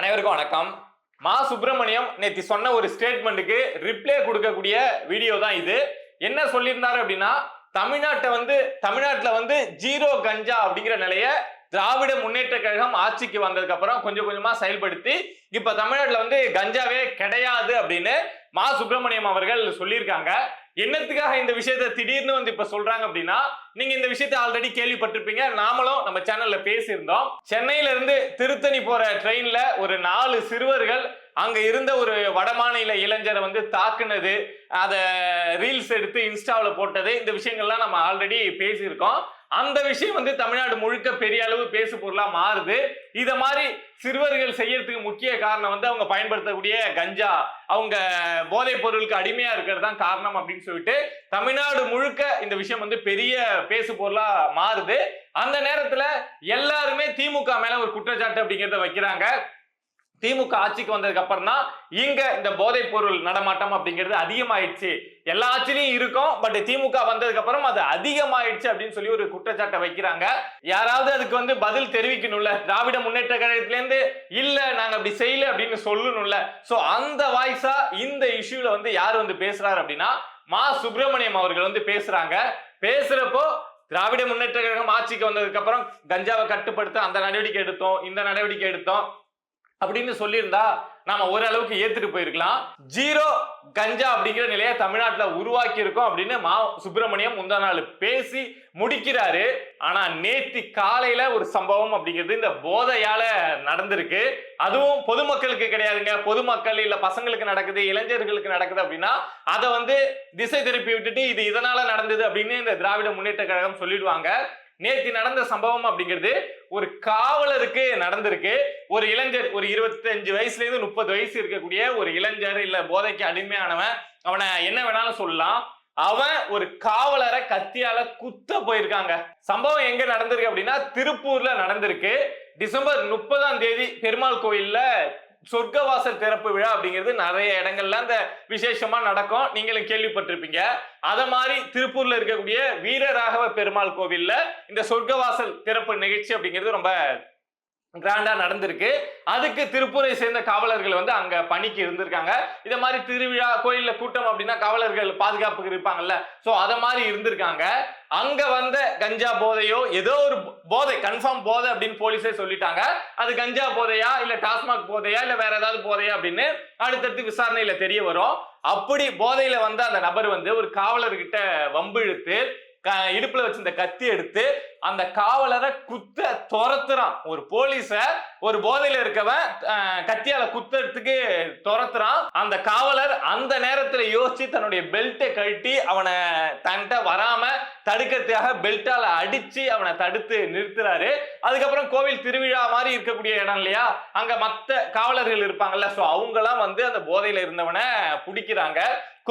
அனைவருக்கும் வணக்கம். மா சுப்பிரமணியம் நேத்தி சொன்ன ஒரு ஸ்டேட்மெண்ட்டுக்கு ரிப்ளை கொடுக்கக்கூடிய வீடியோ தான் இது. என்ன சொல்லியிருந்தாரு அப்படின்னா, தமிழ்நாட்டுல வந்து ஜீரோ கஞ்சா அப்படிங்கிற நிலைய திராவிட முன்னேற்ற கழகம் ஆட்சிக்கு வந்ததுக்கு அப்புறம் கொஞ்சம் கொஞ்சமா செயல்படுத்தி இப்ப தமிழ்நாட்டுல வந்து கஞ்சாவே கிடையாது அப்படின்னு மா சுப்பிரமணியம் அவர்கள் சொல்லியிருக்காங்க. என்னத்துக்காக இந்த விஷயத்த திடீர்னு வந்து இப்ப சொல்றாங்க அப்படின்னா, நீங்க இந்த விஷயத்தை ஆல்ரெடி கேள்விப்பட்டிருப்பீங்க. நாமளும் நம்ம சேனல்ல பேசியிருந்தோம். சென்னையில இருந்து திருத்தணி போற ட்ரெயின்ல ஒரு 4 சிறுவர்கள் அங்க இருந்த ஒரு வடமாநில இளைஞரை வந்து தாக்குனது, அத ரீல்ஸ் எடுத்து இன்ஸ்டாவில் போட்டது, இந்த விஷயங்கள்லாம் நம்ம ஆல்ரெடி பேசியிருக்கோம். அந்த விஷயம் வந்து தமிழ்நாடு முழுக்க பெரிய அளவு பேசு பொருளா மாறுது. இத மாதிரி சிறுவர்கள் செய்யறதுக்கு முக்கிய காரணம் வந்து அவங்க பயன்படுத்தக்கூடிய கஞ்சா, அவங்க போதைப் பொருளுக்கு அடிமையா இருக்கிறது தான் காரணம் அப்படின்னு சொல்லிட்டு தமிழ்நாடு முழுக்க இந்த விஷயம் வந்து பெரிய பேசு பொருளா மாறுது. அந்த நேரத்துல எல்லாருமே திமுக மேல ஒரு குற்றச்சாட்டு அப்படிங்கிறத வைக்கிறாங்க. திமுக ஆட்சிக்கு வந்ததுக்கு அப்புறம் தான் இங்க இந்த போதைப் பொருள் நடமாட்டம் அப்படிங்கிறது அதிகமாயிடுச்சு. எல்லா ஆட்சியிலும் இருக்கும், பட் திமுக வந்ததுக்கு அப்புறம் அது அதிகமாயிடுச்சு அப்படின்னு சொல்லி ஒரு குற்றச்சாட்டை வைக்கிறாங்க. யாராவது அதுக்கு வந்து பதில் தெரிவிக்கணும்ல. திராவிட முன்னேற்ற கழகத்துல இருந்து இல்ல நாங்க அப்படி செய்யல அப்படின்னு சொல்லணும்ல. சோ அந்த வாய்ஸா இந்த இஷ்யூல வந்து யார் வந்து பேசுறாரு அப்படின்னா, மா சுப்பிரமணியம் அவர்கள் வந்து பேசுறாங்க. பேசுறப்போ திராவிட முன்னேற்ற கழகம் ஆட்சிக்கு வந்ததுக்கு அப்புறம் கஞ்சாவை கட்டுப்படுத்த அந்த நடவடிக்கை எடுத்தோம், இந்த நடவடிக்கை எடுத்தோம் அப்படின்னு சொல்லியிருந்தா நாம ஓரளவுக்கு ஏத்துட்டு போயிருக்கலாம். ஜீரோ கஞ்சா அப்படிங்கிற நிலையை தமிழ்நாட்டுல உருவாக்கி இருக்கோம் அப்படின்னு மா சுப்பிரமணியம் முந்தா நாள் பேசி முடிக்கிறாரு. ஆனா நேத்தி காலையில ஒரு சம்பவம் அப்படிங்கிறது இந்த போதையால நடந்திருக்கு. அதுவும் பொதுமக்களுக்கு கிடையாதுங்க. பொதுமக்கள் இல்ல பசங்களுக்கு நடக்குது, இளைஞர்களுக்கு நடக்குது அப்படின்னா அதை வந்து திசை திருப்பி விட்டுட்டு இது இதனால நடந்தது அப்படின்னு இந்த திராவிட முன்னேற்ற கழகம் சொல்லிடுவாங்க. நேத்தி நடந்த சம்பவம் அப்படிங்கிறது ஒரு காவலருக்கு நடந்திருக்கு. ஒரு இளைஞர், ஒரு 25 வயசுல இருந்து 30 வயசு இருக்கக்கூடிய ஒரு இளைஞர், இல்ல போதைக்கு அடிமையானவன், அவனை என்ன வேணாலும் சொல்லலாம், அவன் ஒரு காவலரை கத்தியால குத்த போயிருக்காங்க. சம்பவம் எங்க நடந்திருக்கு அப்படின்னா திருப்பூர்ல நடந்திருக்கு. டிசம்பர் 30ஆம் தேதி பெருமாள் கோயில்ல சொர்க்கவாசல் திறப்பு விழா அப்படிங்கிறது நிறைய இடங்கள்ல அந்த விசேஷமா நடக்கும். நீங்களும் கேள்விப்பட்டிருப்பீங்க. அத மாதிரி திருப்பூர்ல இருக்கக்கூடிய வீரராகவ பெருமாள் கோவில்ல இந்த சொர்க்கவாசல் திறப்பு நிகழ்ச்சி அப்படிங்கிறது ரொம்ப கிராண்டா நடந்திருக்கு. அதுக்கு திருப்பூரை சேர்ந்த காவலர்கள் வந்து அங்க பணிக்கு இருந்திருக்காங்க. இத மாதிரி திருவிழா கோயில்ல கூட்டம் அப்படின்னா காவலர்கள் பாதுகாப்புக்கு இருப்பாங்கல்ல, சோ அத மாதிரி இருந்திருக்காங்க. அங்க வந்த கஞ்சா போதையோ ஏதோ ஒரு போதை, கன்ஃபார்ம் போதை அப்படின்னு போலீஸே சொல்லிட்டாங்க. அது கஞ்சா போதையா இல்ல டாஸ்மாக் போதையா இல்ல வேற ஏதாவது போதையா அப்படின்னு அடுத்தடுத்து விசாரணையில தெரிய வரும். அப்படி போதையில வந்த அந்த நபர் வந்து ஒரு காவலர்கிட்ட வம்பு இழுத்து இடுப்புல வச்சிருந்த கத்தி எடுத்து அந்த காவலரை குத்த துரத்துறான். ஒரு போலீஸ ஒரு போதையில இருக்கவன் கத்தியால குத்துறதுக்கு துரத்துறான். அந்த காவலர் அந்த நேரத்துல யோசிச்சு தன்னுடைய பெல்ட்டை கழட்டி அவனை தன்கிட்ட வராம தடுக்கிறதுக்காக பெல்ட்டால அடிச்சு அவனை தடுத்து நிறுத்துறாரு. அதுக்கப்புறம் கோவில் திருவிழா மாதிரி இருக்கக்கூடிய இடம் இல்லையா, அங்க மத்த காவலர்கள் இருப்பாங்கல்ல, சோ அவங்க எல்லாம் வந்து அந்த போதையில இருந்தவனை பிடிக்கிறாங்க.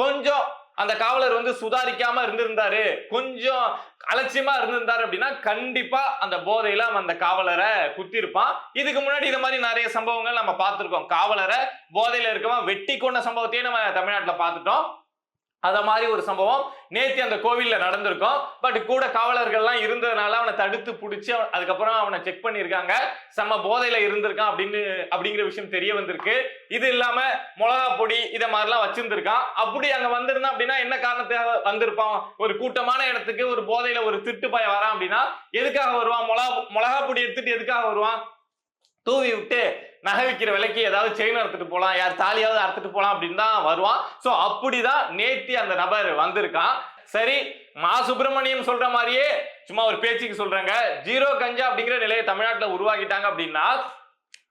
கொஞ்சம் அந்த காவலர் வந்து சுதாரிக்காம இருந்திருந்தாரு, கொஞ்சம் அலட்சியமா இருந்திருந்தாரு அப்படின்னா கண்டிப்பா அந்த போதையில அந்த காவலரை குத்திருப்பான். இதுக்கு முன்னாடி இந்த மாதிரி நிறைய சம்பவங்கள் நம்ம பார்த்திருக்கோம். காவலரை போதையில இருக்கவன் வெட்டி கொண்ட சம்பவத்தையே நம்ம தமிழ்நாட்டுல பார்த்துட்டோம். அத மாதிரி ஒரு சம்பவம் நேத்தி அந்த கோவில்ல நடந்திருக்கும். பட் கூட காவலர்கள்லாம் இருந்ததுனால அவனை தடுத்து பிடிச்சி அதுக்கப்புறம் அவனை செக் பண்ணியிருக்காங்க. செம்ம போதையில இருந்திருக்கான் அப்படிங்கிற விஷயம் தெரிய வந்திருக்கு. இது இல்லாம மிளகா பொடி இத மாதிரிலாம் வச்சிருந்திருக்கான். அப்படி அங்க வந்திருந்தான் அப்படின்னா என்ன காரணத்துக்காக வந்திருப்பான்? ஒரு கூட்டமான இடத்துக்கு ஒரு போதையில ஒரு திருட்டு பய வரான் அப்படின்னா எதுக்காக வருவான்? மிளகா பொடி எடுத்துட்டு எதுக்காக வருவான்? தூவி விட்டு நகை விற்கிற விலைக்கு ஏதாவது செயின் அறுத்துட்டு போலாம், யார் தாலியாவது அறுத்துட்டு போலாம் அப்படின்னு தான் வருவான். சோ அப்படிதான் நேத்தி அந்த நபர் வந்திருக்கான். சரி, மா சுப்பிரமணியம் சொல்ற மாதிரியே சும்மா ஒரு பேச்சுக்கு சொல்றாங்க, ஜீரோ கஞ்சா அப்படிங்கிற நிலையை தமிழ்நாட்டுல உருவாக்கிட்டாங்க அப்படின்னா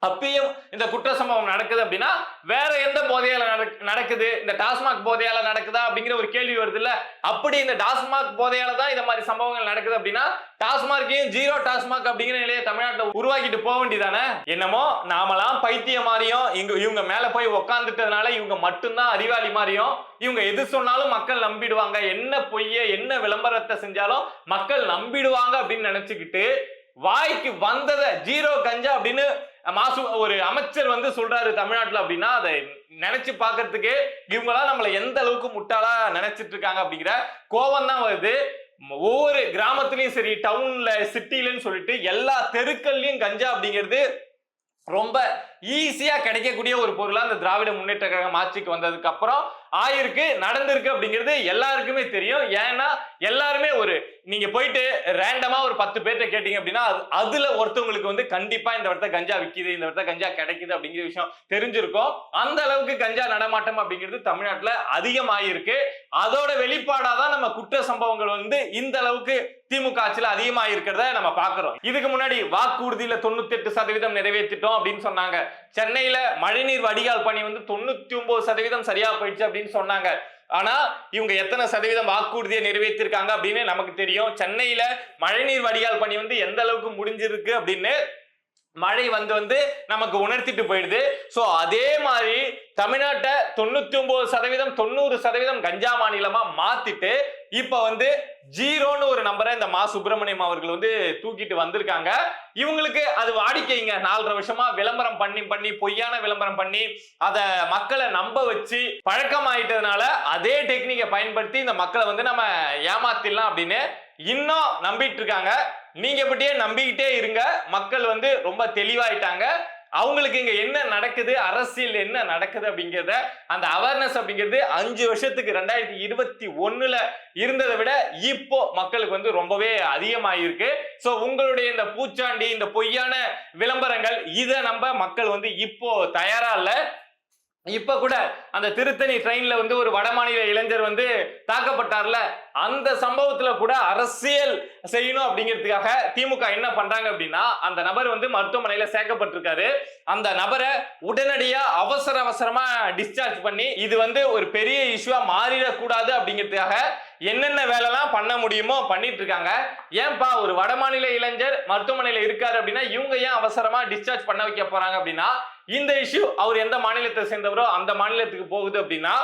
அப்பயும் இந்த குற்ற சம்பவம் நடக்குது அப்படின்னா வேற எந்த போதையால நடக்குது? இந்த டாஸ்மாக் போதையால நடக்குதா அப்படிங்கிற ஒரு கேள்வி வருது இல்ல. அப்படி இந்த டாஸ்மாக் போதையால தான் இந்த மாதிரி சம்பவங்கள் நடக்குது அப்படின்னா டாஸ்மாக்கையும் ஜீரோ டாஸ்மாக் அப்படிங்கிற நிலையை தமிழ்நாட்டில் உருவாக்கிட்டு போக வேண்டியதானே? என்னமோ நாமெல்லாம் பைத்தியம் மாதிரியும் இவங்க மேல போய் உக்காந்துட்டதுனால இவங்க மட்டும்தான் அறிவாளி மாதிரியும் இவங்க எது சொன்னாலும் மக்கள் நம்பிடுவாங்க, என்ன பொய்ய என்ன விளம்பரத்தை செஞ்சாலும் மக்கள் நம்பிடுவாங்க அப்படின்னு நினைச்சுக்கிட்டு வாய்க்கு வந்ததை ஜீரோ கஞ்சா அப்படின்னு ஒரு அமைச்சர் வந்து சொல்றாரு தமிழ்நாட்டுல அப்படின்னா அதை நினைச்சு பாக்குறதுக்கு இவங்களாம் நம்மள எந்த அளவுக்கு முட்டாளா நினைச்சிட்டு இருக்காங்க அப்படிங்கிற கோபம் தான் வருது. ஒவ்வொரு கிராமத்திலயும் சரி, டவுன்ல சிட்டிலன்னு சொல்லிட்டு எல்லா தெருக்கள்லயும் கஞ்சா அப்படிங்கிறது ரொம்ப ஈஸியா கிடைக்கக்கூடிய ஒரு பொருளா அந்த திராவிட முன்னேற்ற கழகம் ஆட்சிக்கு வந்ததுக்கு அப்புறம் ஆயிருக்கு, நடந்திருக்கு அப்படிங்கிறது எல்லாருக்குமே தெரியும். ஏன்னா எல்லாருமே நீங்க போயிட்டு ரேண்டமா ஒரு 10 பேர்ட்ட கேட்டீங்க அப்படின்னா அதுல ஒருத்தவங்களுக்கு வந்து கண்டிப்பா இந்த இடத்த கஞ்சா விக்குது, இந்த இடத்த கஞ்சா கிடைக்குது அப்படிங்கிற விஷயம் தெரிஞ்சிருக்கும். அந்த அளவுக்கு கஞ்சா நடமாட்டம் அப்படிங்கிறது தமிழ்நாட்டுல அதிகமாயிருக்கு. அதோட வெளிப்பாடாதான் நம்ம குற்ற சம்பவங்கள் வந்து இந்த அளவுக்கு திமுக ஆட்சியில அதிகமா இருக்கிறத நம்ம பாக்குறோம். இதுக்கு முன்னாடி வாக்குறுதியில 98% நிறைவேற்றிட்டோம் அப்படின்னு சொன்னாங்க. சென்னையில மழைநீர் வடிகால் பணி வந்து 99% சரியா போயிடுச்சு அப்படின்னு சொன்னாங்க. ஆனா இவங்க எத்தனை சதவீதம் வாக்குறுதியை நிறைவேற்றிருக்காங்க அப்படின்னு நமக்கு தெரியும். சென்னையில மழைநீர் வடிகால் பணி வந்து எந்த அளவுக்கு முடிஞ்சிருக்கு அப்படின்னு மழை வந்து நமக்கு உணர்த்திட்டு போயிடுது. சோ அதே மாதிரி தமிழ்நாட்டை 99% 90% கஞ்சா மாநிலமா மாத்திட்டு இப்ப வந்து ஜீரோன்னு ஒரு நம்பரை இந்த மா சுப்பிரமணியம் அவர்கள் வந்து தூக்கிட்டு வந்திருக்காங்க. இவங்களுக்கு அது வாடிக்கைங்க. 4.5 வருஷமா விளம்பரம் பண்ணி பொய்யான விளம்பரம் பண்ணி அத மக்களை நம்ப வச்சு பழக்கமாயிட்டதுனால அதே டெக்னிக்கை பயன்படுத்தி இந்த மக்களை வந்து நம்ம ஏமாத்திடலாம் அப்படின்னு இன்னும் நம்பிட்டு இருக்காங்க. நீங்க இப்படியே நம்பிக்கிட்டே இருங்க. மக்கள் வந்து ரொம்ப தெளிவாயிட்டாங்க. அவங்களுக்கு இங்க என்ன நடக்குது, அரசியல் என்ன நடக்குது அப்படிங்கிறத அந்த அவேர்னஸ் அப்படிங்கிறது 5 வருஷத்துக்கு 2021ல இருந்ததை விட இப்போ மக்களுக்கு வந்து ரொம்பவே அதிகமாயிருக்கு. சோ உங்களுடைய இந்த பூச்சாண்டி, இந்த பொய்யான விளம்பரங்கள் இதை நம்ப மக்கள் வந்து இப்போ தயாரா இல்ல. இப்ப கூட அந்த திருத்தணி ட்ரெயின்ல வந்து ஒரு வடமாநில இளைஞர் வந்து தாக்கப்பட்டார்ல, அந்த சம்பவத்துல கூட அரசியல் செய்யணும் அப்படிங்கிறதுக்காக திமுக என்ன பண்றாங்க அப்படின்னா அந்த நபர் வந்து மருத்துவமனையில சேர்க்கப்பட்டிருக்காரு. அந்த நபரை உடனடியா அவசரமா டிஸ்சார்ஜ் பண்ணி இது வந்து ஒரு பெரிய இஷ்யூவா மாறிடக்கூடாது அப்படிங்கிறதுக்காக என்னென்ன வேலைலாம் பண்ண முடியுமோ பண்ணிட்டு இருக்காங்க. ஏன்பா ஒரு வடமாநில இளைஞர் மருத்துவமனையில இருக்காரு அப்படின்னா இவங்க ஏன் அவசரமா டிஸ்சார்ஜ் பண்ண வைக்க போறாங்க அப்படின்னா இந்த இஷ்யூ அவர் எந்த மாநிலத்தை சேர்ந்தவரோ அந்த மாநிலத்துக்கு போகுது அப்படின்னா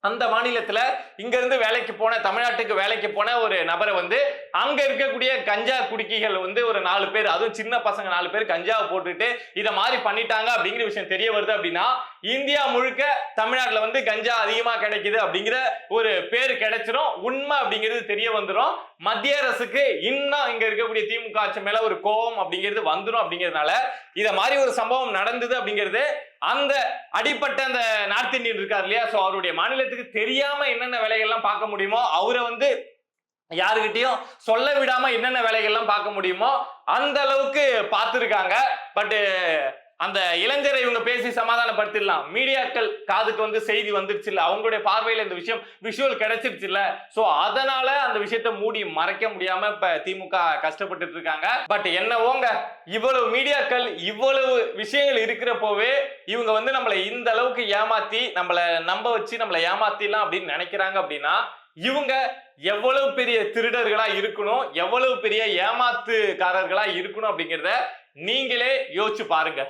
அந்த மாநிலத்துல இங்க இருந்து வேலைக்கு போன தமிழ்நாட்டுக்கு வேலைக்கு போன ஒரு நபரை வந்து அங்க இருக்கக்கூடிய கஞ்சா குடிக்கைகள் வந்து ஒரு 4 பேர், அதுவும் சின்ன பசங்க 4 பேர் கஞ்சாவை போட்டுட்டு இதை மாதிரி பண்ணிட்டாங்க அப்படிங்கிற விஷயம் தெரிய வருது அப்படின்னா இந்தியா முழுக்க தமிழ்நாட்டுல வந்து கஞ்சா அதிகமா கிடைக்குது அப்படிங்கிற ஒரு பேரு கிடைச்சிரும். உண்மை அப்படிங்கிறது தெரிய வந்துடும். மத்திய அரசுக்கு இன்னும் இங்க இருக்கக்கூடிய திமுக ஆட்சி மேல ஒரு கோபம் அப்படிங்கிறது வந்துடும். அப்படிங்கிறதுனால இத மாதிரி ஒரு சம்பவம் நடந்தது அப்படிங்கிறது அந்த அடிப்பட்ட அந்த நார்த் இந்தியன் இருக்கார் இல்லையா, சோ அவருடைய மாநிலத்துக்கு தெரியாம என்னென்ன வேலைகள்லாம் பார்க்க முடியுமோ அவரை வந்து யாருகிட்டையும் சொல்ல விடாம என்னென்ன வேலைகள்லாம் பார்க்க முடியுமோ அந்த அளவுக்கு பார்த்திருக்காங்க. பட் அந்த இளைஞரை இவங்க பேசி சமாதானப்படுத்திடலாம். மீடியாக்கள் காதுக்கு வந்து செய்தி வந்துருச்சு இல்ல, அவங்களுடைய பார்வையில இந்த விஷயம் விஷுவல் கிடைச்சிருச்சு இல்ல, சோ அதனால அந்த விஷயத்தை மூடி மறைக்க முடியாம இப்ப திமுக கஷ்டப்பட்டு இருக்காங்க. பட் என்னவோங்க, இவ்வளவு மீடியாக்கள் இவ்வளவு விஷயங்கள் இருக்கிறப்போவே இவங்க வந்து நம்மளை இந்த அளவுக்கு ஏமாத்தி நம்மளை நம்ப வச்சு நம்மளை ஏமாத்திடலாம் அப்படின்னு நினைக்கிறாங்க. அப்படின்னா இவங்க எவ்வளவு பெரிய திருடர்களா இருக்கணும், எவ்வளவு பெரிய ஏமாத்துக்காரர்களா இருக்கணும் அப்படிங்கிறத நீங்களே யோசிச்சு பாருங்க.